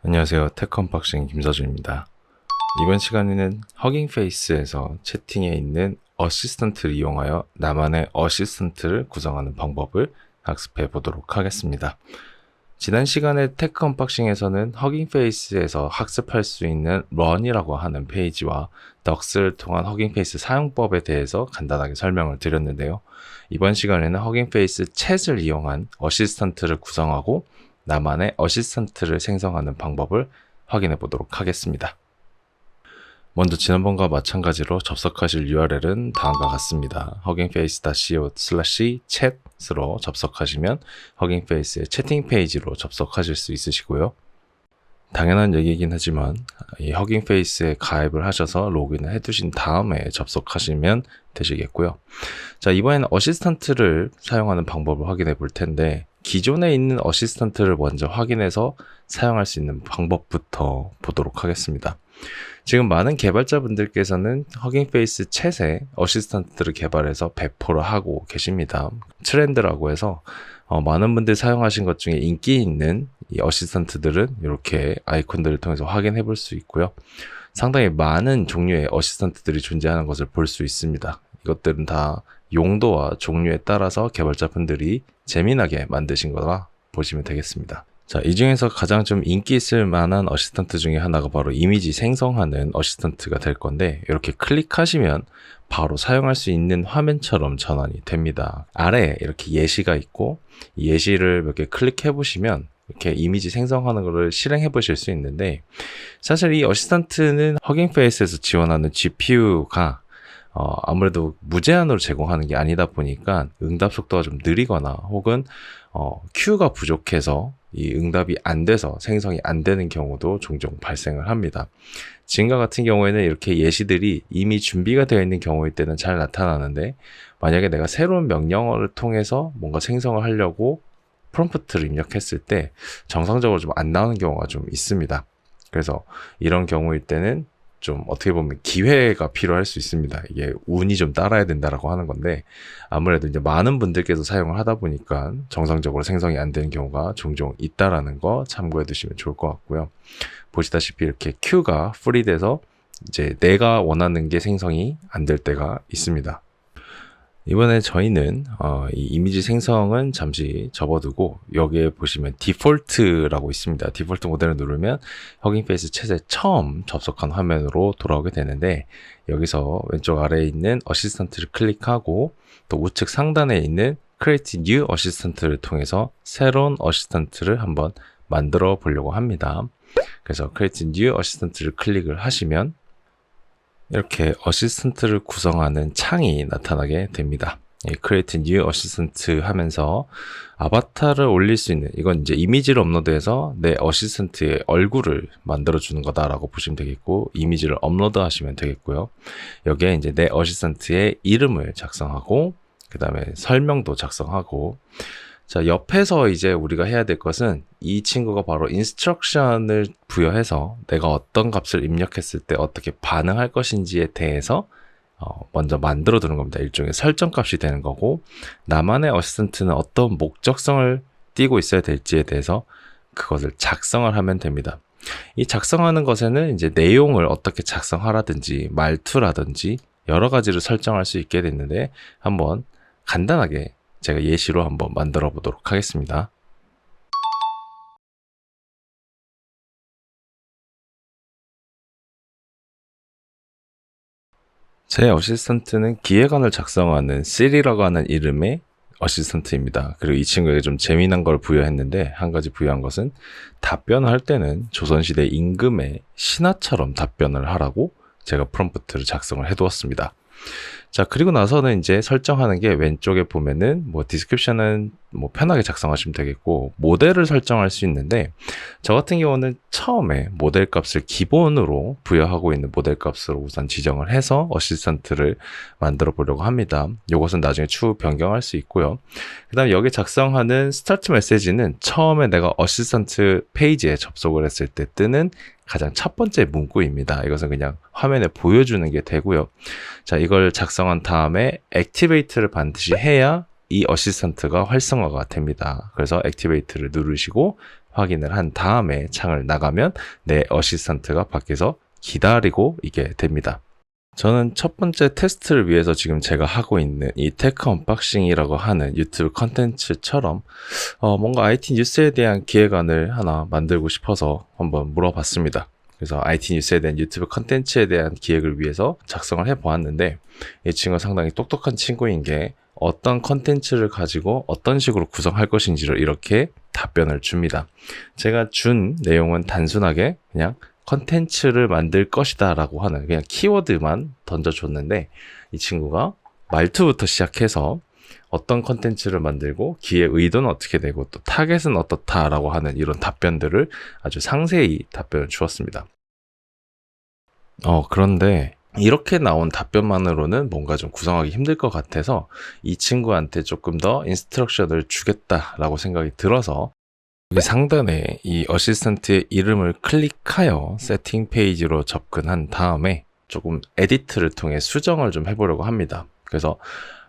안녕하세요. 테크언박싱 김서준입니다. 이번 시간에는 허깅페이스에서 채팅에 있는 어시스턴트를 이용하여 나만의 어시스턴트를 구성하는 방법을 학습해 보도록 하겠습니다. 지난 시간에 테크언박싱에서는 허깅페이스에서 학습할 수 있는 런이라고 하는 페이지와 덕스를 통한 허깅페이스 사용법에 대해서 간단하게 설명을 드렸는데요. 이번 시간에는 허깅페이스 챗을 이용한 어시스턴트를 구성하고 나만의 어시스턴트를 생성하는 방법을 확인해 보도록 하겠습니다. 먼저 지난번과 마찬가지로 접속하실 URL은 다음과 같습니다. huggingface.co/chat으로 접속하시면 허깅페이스의 채팅 페이지로 접속하실 수 있으시고요. 당연한 얘기이긴 하지만 이 허깅페이스에 가입을 하셔서 로그인을 해두신 다음에 접속하시면 되시겠고요. 자, 이번에는 어시스턴트를 사용하는 방법을 확인해 볼 텐데 기존에 있는 어시스턴트를 먼저 확인해서 사용할 수 있는 방법부터 보도록 하겠습니다. 지금 많은 개발자분들께서는 허깅페이스 챗에 어시스턴트를 개발해서 배포를 하고 계십니다. 트렌드라고 해서 많은 분들이 사용하신 것 중에 인기 있는 이 어시스턴트들은 이렇게 아이콘들을 통해서 확인해 볼 수 있고요. 상당히 많은 종류의 어시스턴트들이 존재하는 것을 볼 수 있습니다. 이것들은 다 용도와 종류에 따라서 개발자분들이 재미나게 만드신 거라 보시면 되겠습니다. 자, 이 중에서 가장 좀 인기 있을 만한 어시스턴트 중에 하나가 바로 이미지 생성하는 어시스턴트가 될 건데 이렇게 클릭하시면 바로 사용할 수 있는 화면처럼 전환이 됩니다. 아래에 이렇게 예시가 있고 이 예시를 몇 개 클릭해 보시면 이렇게 이미지 생성하는 것을 실행해 보실 수 있는데 사실 이 어시스턴트는 허깅페이스에서 지원하는 GPU가 아무래도 무제한으로 제공하는 게 아니다 보니까 응답 속도가 좀 느리거나 혹은 큐가 부족해서 이 응답이 안 돼서 생성이 안 되는 경우도 종종 발생을 합니다. 지금과 같은 경우에는 이렇게 예시들이 이미 준비가 되어 있는 경우일 때는 잘 나타나는데 만약에 내가 새로운 명령어를 통해서 뭔가 생성을 하려고 프롬프트를 입력했을 때 정상적으로 좀 안 나오는 경우가 좀 있습니다. 그래서 이런 경우일 때는 좀 어떻게 보면 기회가 필요할 수 있습니다. 이게 운이 좀 따라야 된다라고 하는 건데 아무래도 이제 많은 분들께서 사용을 하다 보니까 정상적으로 생성이 안 되는 경우가 종종 있다라는 거 참고해 두시면 좋을 것 같고요. 보시다시피 이렇게 큐가 프리돼서 이제 내가 원하는 게 생성이 안 될 때가 있습니다. 이번에 저희는 이 이미지 생성은 잠시 접어두고 여기에 보시면 디폴트라고 있습니다. 디폴트 모델을 누르면 허깅페이스 챗에 처음 접속한 화면으로 돌아오게 되는데 여기서 왼쪽 아래에 있는 어시스턴트를 클릭하고 또 우측 상단에 있는 Create New Assistant를 통해서 새로운 어시스턴트를 한번 만들어 보려고 합니다. 그래서 Create New Assistant를 클릭을 하시면 이렇게 어시스턴트를 구성하는 창이 나타나게 됩니다. Create New Assistant 하면서 아바타를 올릴 수 있는 이건 이제 이미지를 업로드해서 내 어시스턴트의 얼굴을 만들어 주는 거다라고 보시면 되겠고 이미지를 업로드 하시면 되겠고요. 여기에 이제 내 어시스턴트의 이름을 작성하고 그 다음에 설명도 작성하고 자, 옆에서 이제 우리가 해야 될 것은 이 친구가 바로 인스트럭션을 부여해서 내가 어떤 값을 입력했을 때 어떻게 반응할 것인지에 대해서 먼저 만들어 두는 겁니다. 일종의 설정 값이 되는 거고 나만의 어시스턴트는 어떤 목적성을 띠고 있어야 될지에 대해서 그것을 작성을 하면 됩니다. 이 작성하는 것에는 이제 내용을 어떻게 작성하라든지 말투라든지 여러 가지를 설정할 수 있게 됐는데 한번 간단하게 제가 예시로 한번 만들어 보도록 하겠습니다. 제 어시스턴트는 기획안을 작성하는 C라고 하는 이름의 어시스턴트입니다. 그리고 이 친구에게 좀 재미난 걸 부여했는데 한 가지 부여한 것은 답변을 할 때는 조선시대 임금의 신하처럼 답변을 하라고 제가 프롬프트를 작성을 해두었습니다. 자, 그리고 나서는 이제 설정하는 게 왼쪽에 보면은 뭐 디스크립션은 뭐 편하게 작성하시면 되겠고 모델을 설정할 수 있는데 저 같은 경우는 처음에 모델 값을 기본으로 부여하고 있는 모델 값으로 우선 지정을 해서 어시스턴트를 만들어 보려고 합니다. 이것은 나중에 추후 변경할 수 있고요. 그 다음에 여기 작성하는 스타트 메시지는 처음에 내가 어시스턴트 페이지에 접속을 했을 때 뜨는 가장 첫 번째 문구입니다. 이것은 그냥 화면에 보여주는 게 되고요. 자, 이걸 작성한 다음에 액티베이트를 반드시 해야 이 어시스턴트가 활성화가 됩니다. 그래서 액티베이트를 누르시고 확인을 한 다음에 창을 나가면 내 어시스턴트가 밖에서 기다리고 있게 됩니다. 저는 첫 번째 테스트를 위해서 지금 제가 하고 있는 이 테크 언박싱이라고 하는 유튜브 컨텐츠처럼 뭔가 IT 뉴스에 대한 기획안을 하나 만들고 싶어서 한번 물어봤습니다. 그래서 IT 뉴스에 대한 유튜브 컨텐츠에 대한 기획을 위해서 작성을 해보았는데, 이 친구가 상당히 똑똑한 친구인 게 어떤 컨텐츠를 가지고 어떤 식으로 구성할 것인지를 이렇게 답변을 줍니다. 제가 준 내용은 단순하게 그냥 컨텐츠를 만들 것이다 라고 하는 그냥 키워드만 던져줬는데, 이 친구가 말투부터 시작해서 어떤 컨텐츠를 만들고 기획 의도는 어떻게 되고 또 타겟은 어떻다라고 하는 이런 답변들을 아주 상세히 답변을 주었습니다. 그런데 이렇게 나온 답변만으로는 뭔가 좀 구성하기 힘들 것 같아서 이 친구한테 조금 더 인스트럭션을 주겠다라고 생각이 들어서 여기 상단에 이 어시스턴트의 이름을 클릭하여 세팅 페이지로 접근한 다음에 조금 에디트를 통해 수정을 좀 해보려고 합니다. 그래서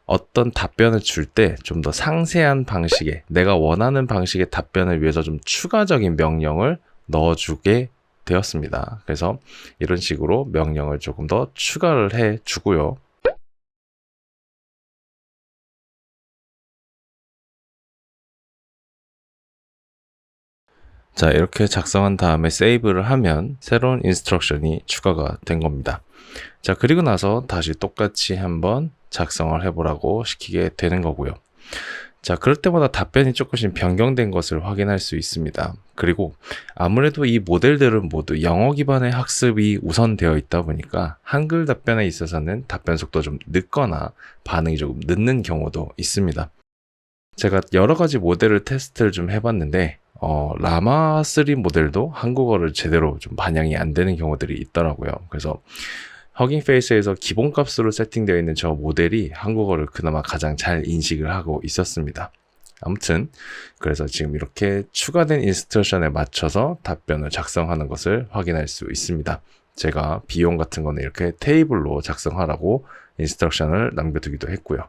어떤 답변을 줄 때 좀 더 상세한 방식의, 내가 원하는 방식의 답변을 위해서 좀 추가적인 명령을 넣어주게 되었습니다. 그래서 이런 식으로 명령을 조금 더 추가를 해주고요. 자, 이렇게 작성한 다음에 세이브를 하면 새로운 인스트럭션이 추가가 된 겁니다. 자, 그리고 나서 다시 똑같이 한번 작성을 해보라고 시키게 되는 거고요. 자, 그럴 때마다 답변이 조금씩 변경된 것을 확인할 수 있습니다. 그리고 아무래도 이 모델들은 모두 영어 기반의 학습이 우선되어 있다 보니까 한글 답변에 있어서는 답변 속도 좀 늦거나 반응이 조금 늦는 경우도 있습니다. 제가 여러 가지 모델을 테스트를 좀 해봤는데 라마 3 모델도 한국어를 제대로 좀 반영이 안 되는 경우들이 있더라고요. 그래서 허깅 페이스에서 기본값으로 세팅되어 있는 저 모델이 한국어를 그나마 가장 잘 인식을 하고 있었습니다. 아무튼 그래서 지금 이렇게 추가된 인스트럭션에 맞춰서 답변을 작성하는 것을 확인할 수 있습니다. 제가 비용 같은 거는 이렇게 테이블로 작성하라고 인스트럭션을 남겨두기도 했고요.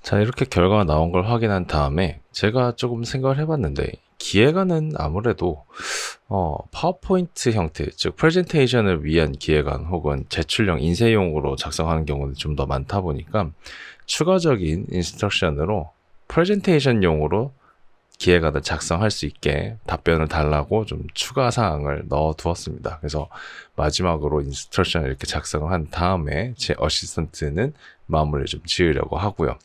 자, 이렇게 결과가 나온 걸 확인한 다음에 제가 조금 생각을 해봤는데, 기획안은 아무래도 파워포인트 형태, 즉 프레젠테이션을 위한 기획안 혹은 제출용 인쇄용으로 작성하는 경우는 좀 더 많다 보니까 추가적인 인스트럭션으로 프레젠테이션용으로 기획안을 작성할 수 있게 답변을 달라고 좀 추가 사항을 넣어 두었습니다. 그래서 마지막으로 인스트럭션을 이렇게 작성을 한 다음에 제 어시스턴트는 마무리를 좀 지으려고 하고요.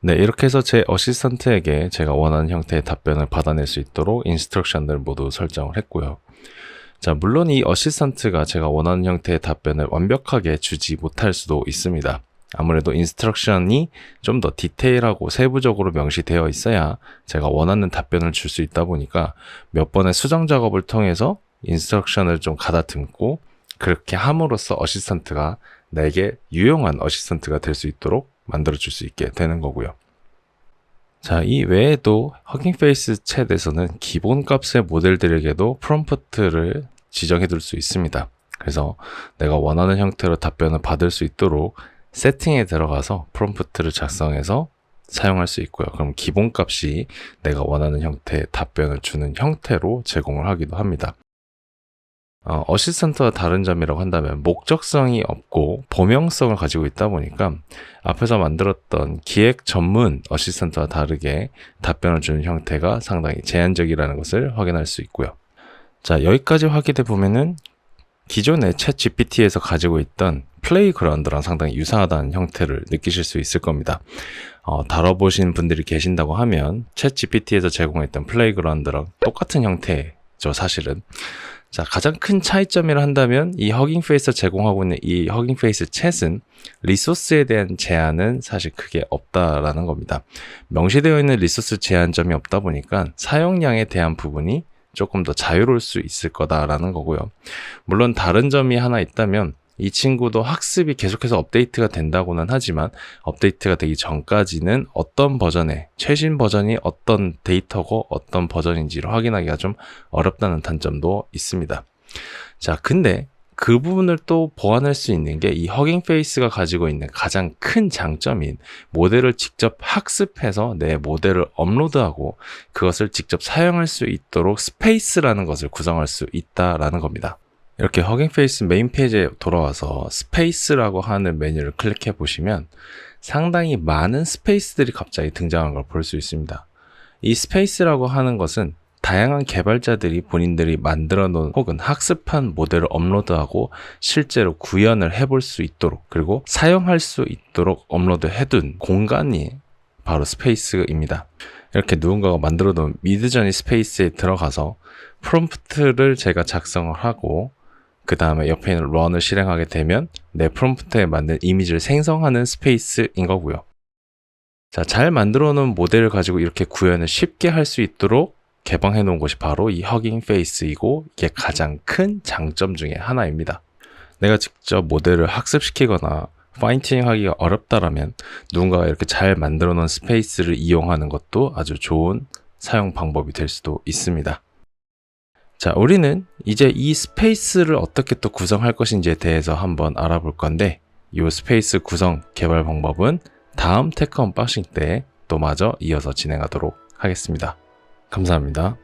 네, 이렇게 해서 제 어시스턴트에게 제가 원하는 형태의 답변을 받아낼 수 있도록 인스트럭션을 모두 설정을 했고요. 자, 물론 이 어시스턴트가 제가 원하는 형태의 답변을 완벽하게 주지 못할 수도 있습니다. 아무래도 인스트럭션이 좀 더 디테일하고 세부적으로 명시되어 있어야 제가 원하는 답변을 줄 수 있다 보니까 몇 번의 수정 작업을 통해서 인스트럭션을 좀 가다듬고, 그렇게 함으로써 어시스턴트가 내게 유용한 어시스턴트가 될 수 있도록 만들어 줄 수 있게 되는 거고요. 자, 이 외에도 허깅 페이스 챗에서는 기본 값의 모델들에게도 프롬프트를 지정해 둘 수 있습니다. 그래서 내가 원하는 형태로 답변을 받을 수 있도록 세팅에 들어가서 프롬프트를 작성해서 사용할 수 있고요. 그럼 기본 값이 내가 원하는 형태의 답변을 주는 형태로 제공을 하기도 합니다. 어시스턴트와 다른 점이라고 한다면 목적성이 없고 범용성을 가지고 있다 보니까 앞에서 만들었던 기획 전문 어시스턴트와 다르게 답변을 주는 형태가 상당히 제한적이라는 것을 확인할 수 있고요. 자, 여기까지 확인해 보면은 기존의 챗 GPT에서 가지고 있던 플레이그라운드랑 상당히 유사하다는 형태를 느끼실 수 있을 겁니다. 다뤄보신 분들이 계신다고 하면 챗 GPT에서 제공했던 플레이그라운드랑 똑같은 형태죠, 사실은. 자, 가장 큰 차이점이라 한다면 이 허깅 페이스가 제공하고 있는 이 허깅 페이스 챗은 리소스에 대한 제한은 사실 크게 없다라는 겁니다. 명시되어 있는 리소스 제한점이 없다 보니까 사용량에 대한 부분이 조금 더 자유로울 수 있을 거다라는 거고요. 물론 다른 점이 하나 있다면 이 친구도 학습이 계속해서 업데이트가 된다고는 하지만 업데이트가 되기 전까지는 어떤 버전의 최신 버전이 어떤 데이터고 어떤 버전인지를 확인하기가 좀 어렵다는 단점도 있습니다. 자, 근데 그 부분을 또 보완할 수 있는 게 이 허깅 페이스가 가지고 있는 가장 큰 장점인 모델을 직접 학습해서 내 모델을 업로드하고 그것을 직접 사용할 수 있도록 스페이스라는 것을 구성할 수 있다라는 겁니다. 이렇게 허깅 페이스 메인 페이지에 돌아와서 스페이스라고 하는 메뉴를 클릭해 보시면 상당히 많은 스페이스들이 갑자기 등장한 걸 볼 수 있습니다. 이 스페이스라고 하는 것은 다양한 개발자들이 본인들이 만들어 놓은 혹은 학습한 모델을 업로드하고 실제로 구현을 해볼 수 있도록 그리고 사용할 수 있도록 업로드 해둔 공간이 바로 스페이스입니다. 이렇게 누군가가 만들어 놓은 미드저니 스페이스에 들어가서 프롬프트를 제가 작성을 하고 그 다음에 옆에 있는 런을 실행하게 되면 내 프롬프트에 맞는 이미지를 생성하는 스페이스인 거고요. 자, 잘 만들어 놓은 모델을 가지고 이렇게 구현을 쉽게 할 수 있도록 개방해 놓은 것이 바로 이 허깅 페이스이고 이게 가장 큰 장점 중에 하나입니다. 내가 직접 모델을 학습시키거나 파인튜닝 하기가 어렵다라면 누군가가 이렇게 잘 만들어 놓은 스페이스를 이용하는 것도 아주 좋은 사용 방법이 될 수도 있습니다. 자, 우리는 이제 이 스페이스를 어떻게 또 구성할 것인지에 대해서 한번 알아볼 건데 이 스페이스 구성 개발 방법은 다음 테크 언박싱 때 또 마저 이어서 진행하도록 하겠습니다. 감사합니다.